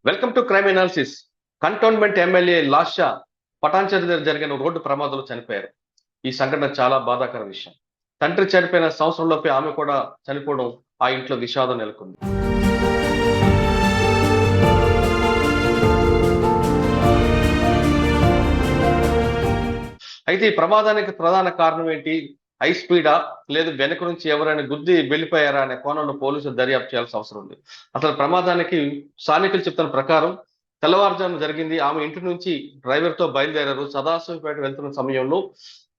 Welcome to crime analysis. Cantonment MLA లాషా పటాన్చెరు దగ్గర జరిగిన రోడ్డు ప్రమాదంలో చనిపోయారు. ఈ సంఘటన చాలా బాధాకర విషయం. తండ్రి చనిపోయిన సంవత్సరంలోపే ఆమె కూడా చనిపోవడం ఆ ఇంట్లో విషాదం నెలకొంది. అయితే ఈ ప్రమాదానికి ప్రధాన కారణం ఏంటి? హై స్పీడా లేదు వెనక నుంచి ఎవరైనా గుద్ది వెళ్ళిపోయారా అనే కోణంలో పోలీసులు దర్యాప్తు చేయాల్సిన అవసరం ఉంది. అసలు ప్రమాదానికి స్థానికులు చెప్తున్న ప్రకారం తెల్లవారుజామున జరిగింది. ఆమె ఇంటి నుంచి డ్రైవర్ తో బయలుదేరారు. సదాశివపేట వెళ్తున్న సమయంలో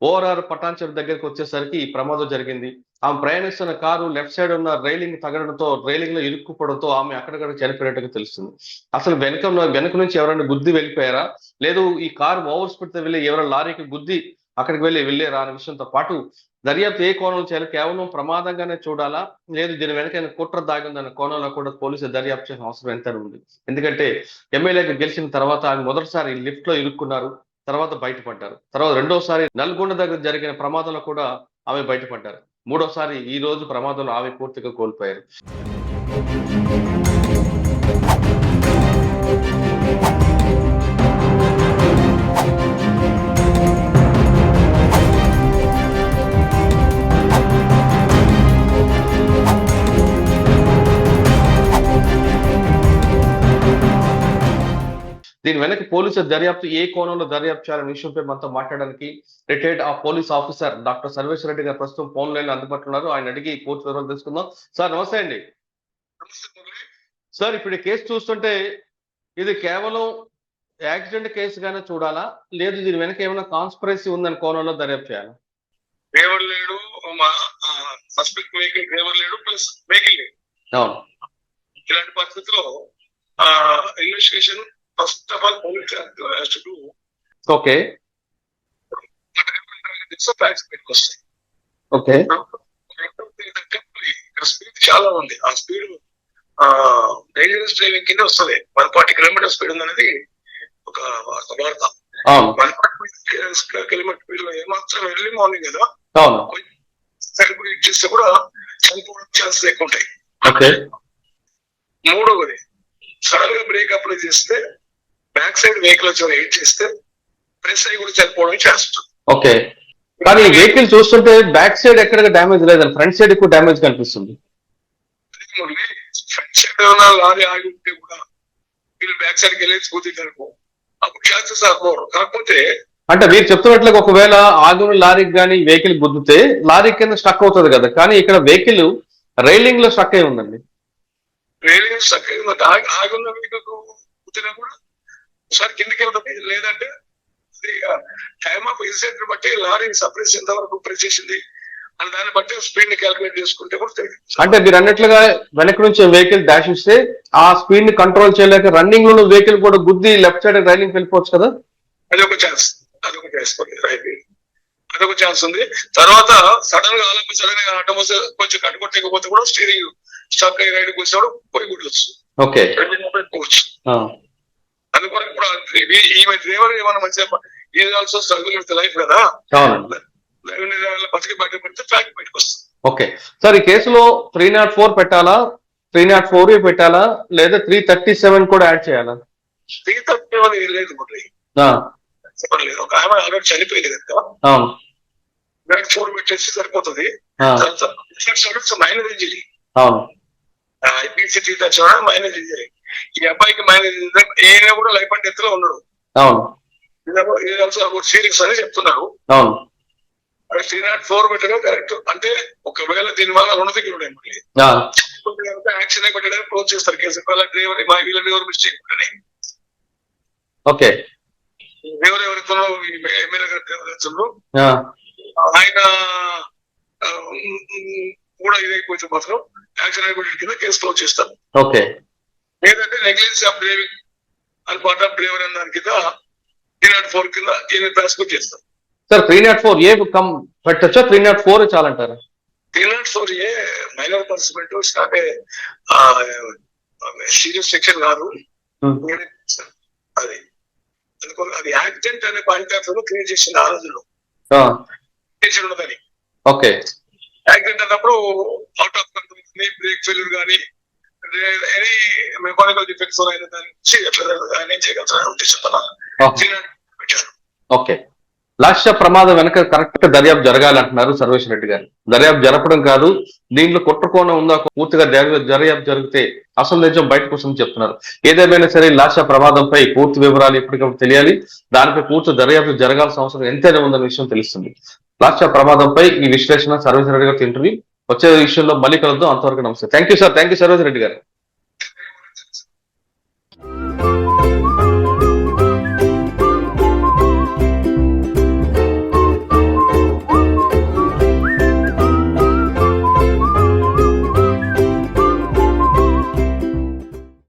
ఓఆర్ఆర్ పటాన్చెరు దగ్గరికి వచ్చేసరికి ఈ ప్రమాదం జరిగింది. ఆమె ప్రయాణిస్తున్న కారు లెఫ్ట్ సైడ్ ఉన్న రైలింగ్ తగడంతో రైలింగ్ లో ఇరుక్కుపోవడంతో ఆమె అక్కడిక్కడ చనిపోయినట్టుగా తెలుస్తుంది. అసలు వెనక నుంచి ఎవరైనా గుద్ది వెళ్ళిపోయారా, లేదు ఈ కారు ఓవర్ స్పీడ్ తో వెళ్ళి ఎవరైనా లారీకి గుద్ది అక్కడికి వెళ్ళారా అనే విషయంతో పాటు దర్యాప్తు ఏ కోణంలో చేయాలి, కేవలం ప్రమాదంగానే చూడాలా, లేదు దీని వెనకైనా కుట్ర దాగిందన్న కోణంలో కూడా పోలీసులు దర్యాప్తు చేసిన అవసరం ఎంత ఉంది. ఎందుకంటే ఎమ్మెల్యేగా గెలిచిన తర్వాత ఆమె మొదటిసారి లిఫ్ట్ లో ఇరుక్కున్నారు, తర్వాత బయటపడ్డారు. తర్వాత రెండోసారి నల్గొండ దగ్గర జరిగిన ప్రమాదంలో కూడా ఆమె బయటపడ్డారు. మూడోసారి ఈ రోజు ప్రమాదంలో ఆమె పూర్తిగా కోల్పోయారు. దీని వెనక పోలీసుల దర్యాప్తు ఏ కోణంలో దర్యాప్తు చేయాలనే విషయంపై మనతో మాట్లాడడానికి రిటైర్డ్ పోలీస్ ఆఫీసర్ డాక్టర్ సర్వేశ్వర రెడ్డి గారు ప్రస్తుతం ఫోన్ లైన్ అందుబాటులో ఉన్నారు. ఆయన అడిగి పూర్తి వివరాలు తెలుసుకుందాం. సార్ నమస్తే అండి. సార్ ఇప్పుడు ఈ కేసు చూస్తుంటే ఇది కేవలం యాక్సిడెంట్ కేసుగానే చూడాలా, లేదు దీని వెనక ఏమైనా కాన్స్పిరసీ ఉందని కోణంలో దర్యాప్తు చేయాలా? డ్రైవర్ లేడు, సస్పెక్ట్ వెహికల్ డ్రైవర్ లేడు, ప్లస్ వెహికల్ లేడు. అవును. ఇలాంటి పరిస్థితిలో investigation first of all police has to do. Okay facts బయటకు వస్తాయి. ఓకే స్పీడ్ చాలా ఉంది. ఆ స్పీడ్ డేంజరస్ డ్రైవింగ్ కింద వస్తుంది. 140 కిలోమీటర్ స్పీడ్ ఉందనేది ఒక వార్త. 140 కిలోమీటర్ స్పీడ్ లో ఏమాత్రం ఎర్లీ మార్నింగ్ కదా సెలబ్రేట్ చేస్తే కూడా చనిపోవడం ఛాన్స్ ఎక్కువ ఉంటాయి. మూడవది సడన్ గా బ్రేక్ అప్లై చేస్తే బ్యాక్ సైడ్ వెహికల్ వచ్చి వెయిట్ చేస్తే ప్రెస్ అయ్యి కూడా చనిపోవడం చేస్తుంది. ఓకే, కానీ వెహికల్ చూస్తుంటే బ్యాక్ సైడ్ ఎక్కడ డ్యామేజ్ లేదని ఫ్రంట్ సైడ్ ఎక్కువ డ్యామేజ్ కనిపిస్తుంది. ఫ్రంట్ సైడ్ ఏమైనా లారీ ఆగి ఉంటే కూడా వీళ్ళు బ్యాక్ సైడ్కి వెళ్ళేసి కూతురు అప్పుడు ఛాన్సెస్ ఆర్. కాకపోతే అంటే మీరు చెప్తున్నట్లుగా ఒకవేళ ఆగున్న లారీకి కానీ వెహికల్ గుద్దితే లారీ కింద స్టక్ అవుతుంది కదా, కానీ ఇక్కడ వెహికల్ రైలింగ్ లో స్టక్ అయి ఉందండి. రైలింగ్ స్టక్ అయి ఉంది. ఆగున్న వెహికల్ గుద్దినా కూడా ఒకసారి కిందకి వెళ్తుంది, లేదంటే టైమ్ ఆఫ్ ఇన్సిడెంట్ బట్టి లారీ సప్రెస్ ఎంత వరకు ప్రెస్ చేసింది అని దాన్ని బట్టి స్పీడ్ ని క్యాలిక్యులేట్ చేసుకుంటే కూడా తెలియదు. అంటే మీరు అన్నట్లుగా వెనక నుంచి వెహికల్ డాష్ ఇస్తే ఆ స్పీడ్ ని కంట్రోల్ చేయలేక రన్నింగ్ లో వెహికల్ కూడా గుద్ది లెఫ్ట్ సైడ్ రైలింగ్ వెళ్ళిపోవచ్చు కదా. అదొక ఛాన్స్ ఉంది. తర్వాత సడన్ గా సడన్ గా ఆటోమోస్ కొంచెం కట్టుకొట్టకపోతే కూడా స్టీరింగ్ స్టక్ అయ్యి రైడ్ కూర్చోవడం పోయి కూడవచ్చు. ఓకే, అందుకని ఇప్పుడు ఈమె డ్రైవర్ ఏమన్నా మంచిగా is also struggle with life కదా, బతికి బయట పెడితే ఫ్యాక్ట్ బయటకు వస్తుంది. ఓకే సార్, ఈ కేసులో 304 పెట్టాలా, 304 పెట్టాలా, లేదా 337 కూడా యాడ్ చేయాలా? 337 లేదు మురళి, చెప్పలేదు. ఒక ఆమె ఆల్రెడీ చనిపోయింది కదా, 4 పెట్టేసి సరిపోతుంది. Minor injury, IPC 337 minor injury. ఈ అబ్బాయికి మైనర్ ఇంజరీ, ఈయన కూడా లైఫ్ అండ్ డెత్ లో ఉన్నాడు. సీరియస్ అని చెప్తున్నారు. 304 పెట్టడం కరెక్ట్. అంటే ఒకవేళ దీని వల్ల రుణదిగుడు యాక్షన్ పెట్టడానికి క్లోజ్ చేస్తారు కేసు. డ్రైవర్ వీళ్ళ డ్రైవర్ మిస్టేక్ ఉంటుంది. ఓకే, డ్రైవర్ ఎవరైతే ఎమ్మెల్యే గారు ఆయన కూడా ఇదైపోతే మాత్రం యాక్షన్ అయిపోయిన కింద కేసు క్లోజ్ చేస్తారు. ఓకే, లేదంటే నెగ్లిజెన్స్ ఆఫ్ డ్రైవింగ్ అని పార్ట్ ఆఫ్ డ్రైవర్ అన్న దాని కింద 304 కింద ఈయన ప్రాసిక్యూట్ చేస్తారు. సార్ 304A పెట్టచ్చా? 304 చాలంటారా? 304A minor punishment serious section కాదు అది. అందుకని అది యాక్సిడెంట్ అనే పాయింట్ ఆఫ్ వ్యూ క్రియేట్ చేసింది ఆ రోజుల్లో ఉన్నదని. ఓకే, యాక్సిడెంట్ అన్నప్పుడు out of control break failure కానీ ఎనీ మెకానికల్ డిఫెక్ట్స్ అయిన దాని నుంచి ఆయన ఏం చేయగలుగుతారనే ఉద్దేశంతో పెట్టారు. ఓకే, లాస్య ప్రమాదం వెనక కరెక్ట్ గా దర్యాప్తు జరగాలంటున్నారు సర్వేశ్వర రెడ్డి గారు. దర్యాప్తు జరపడం కాదు, దీంట్లో కుట్రకోణం ఉందా పూర్తిగా దర్యాప్తు జరిగితే అసలు నిజం బయటకు వస్తుందని చెప్తున్నారు. ఏదేమైనా సరే లాస్య ప్రమాదంపై పూర్తి వివరాలు ఎప్పటికప్పుడు తెలియాలి. దానిపై పూర్తి దర్యాప్తు జరగాల్సిన అవసరం ఎంతైనా ఉందన్న విషయం తెలుస్తుంది. లాస్య ప్రమాదంపై ఈ విశ్లేషణ సర్వేశ్వర రెడ్డి గారితో ఇంటర్వ్యూ వచ్చే విషయంలో మళ్ళీ కలుద్దాం. అంతవరకు నమస్తే. Thank you sir. Thank you Sarveshwara Reddy గారు.